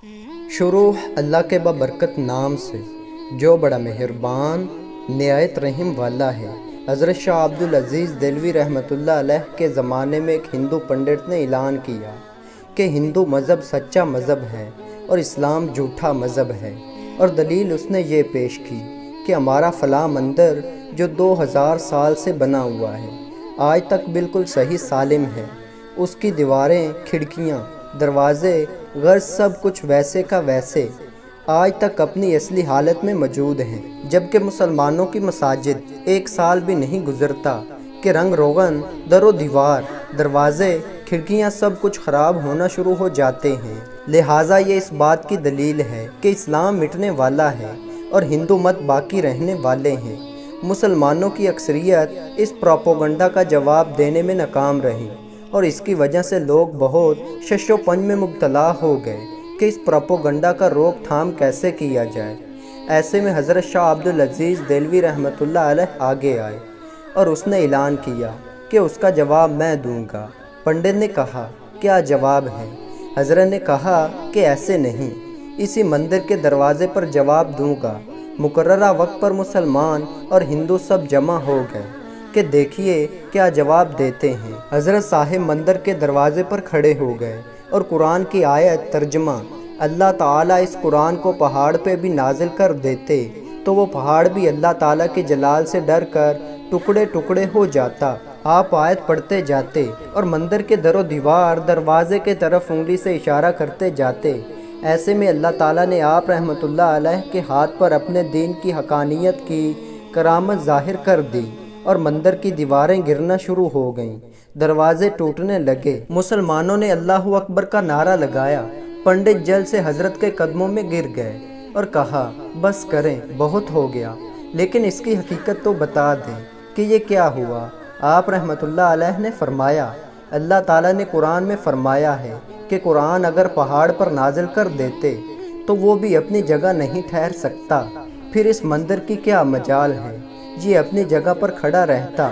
شروع اللہ کے بابرکت نام سے جو بڑا مہربان نہایت رحم والا ہے۔ حضرت شاہ عبدالعزیز دہلوی رحمۃ اللہ علیہ کے زمانے میں ایک ہندو پنڈت نے اعلان کیا کہ ہندو مذہب سچا مذہب ہے اور اسلام جھوٹا مذہب ہے، اور دلیل اس نے یہ پیش کی کہ ہمارا فلاں مندر جو 2000 سال سے بنا ہوا ہے آج تک بالکل صحیح سالم ہے، اس کی دیواریں، کھڑکیاں، دروازے غرض سب کچھ ویسے کا ویسے آج تک اپنی اصلی حالت میں موجود ہیں، جبکہ مسلمانوں کی مساجد ایک سال بھی نہیں گزرتا کہ رنگ روغن، در و دیوار، دروازے، کھڑکیاں سب کچھ خراب ہونا شروع ہو جاتے ہیں۔ لہٰذا یہ اس بات کی دلیل ہے کہ اسلام مٹنے والا ہے اور ہندو مت باقی رہنے والے ہیں۔ مسلمانوں کی اکثریت اس پروپیگنڈا کا جواب دینے میں ناکام رہی اور اس کی وجہ سے لوگ بہت شش و پنج میں مبتلا ہو گئے کہ اس پروپیگنڈا کا روک تھام کیسے کیا جائے۔ ایسے میں حضرت شاہ عبدالعزیز دہلوی رحمۃ اللہ علیہ آگے آئے اور اس نے اعلان کیا کہ اس کا جواب میں دوں گا۔ پنڈت نے کہا، کیا جواب ہے؟ حضرت نے کہا کہ ایسے نہیں، اسی مندر کے دروازے پر جواب دوں گا۔ مقررہ وقت پر مسلمان اور ہندو سب جمع ہو گئے کہ دیکھیے کیا جواب دیتے ہیں۔ حضرت صاحب مندر کے دروازے پر کھڑے ہو گئے اور قرآن کی آیت ترجمہ، اللہ تعالیٰ اس قرآن کو پہاڑ پہ بھی نازل کر دیتے تو وہ پہاڑ بھی اللہ تعالیٰ کے جلال سے ڈر کر ٹکڑے ٹکڑے ہو جاتا۔ آپ آیت پڑھتے جاتے اور مندر کے در و دیوار، دروازے کے طرف انگلی سے اشارہ کرتے جاتے۔ ایسے میں اللہ تعالیٰ نے آپ رحمۃ اللہ علیہ کے ہاتھ پر اپنے دین کی حقانیت کی کرامت ظاہر کر دی اور مندر کی دیواریں گرنا شروع ہو گئیں، دروازے ٹوٹنے لگے۔ مسلمانوں نے اللہ اکبر کا نعرہ لگایا۔ پنڈت جل سے حضرت کے قدموں میں گر گئے اور کہا، بس کریں، بہت ہو گیا، لیکن اس کی حقیقت تو بتا دیں کہ یہ کیا ہوا۔ آپ رحمۃ اللہ علیہ نے فرمایا، اللہ تعالیٰ نے قرآن میں فرمایا ہے کہ قرآن اگر پہاڑ پر نازل کر دیتے تو وہ بھی اپنی جگہ نہیں ٹھہر سکتا، پھر اس مندر کی کیا مجال ہے، یہ اپنی جگہ پر کھڑا رہتا۔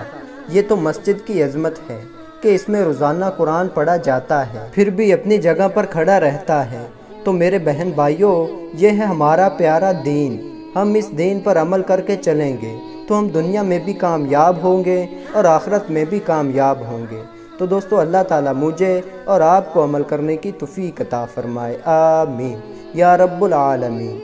یہ تو مسجد کی عظمت ہے کہ اس میں روزانہ قرآن پڑھا جاتا ہے، پھر بھی اپنی جگہ پر کھڑا رہتا ہے۔ تو میرے بہن بھائیوں، یہ ہے ہمارا پیارا دین۔ ہم اس دین پر عمل کر کے چلیں گے تو ہم دنیا میں بھی کامیاب ہوں گے اور آخرت میں بھی کامیاب ہوں گے۔ تو دوستو، اللہ تعالیٰ مجھے اور آپ کو عمل کرنے کی توفیق عطا فرمائے، آمین یا رب العالمین۔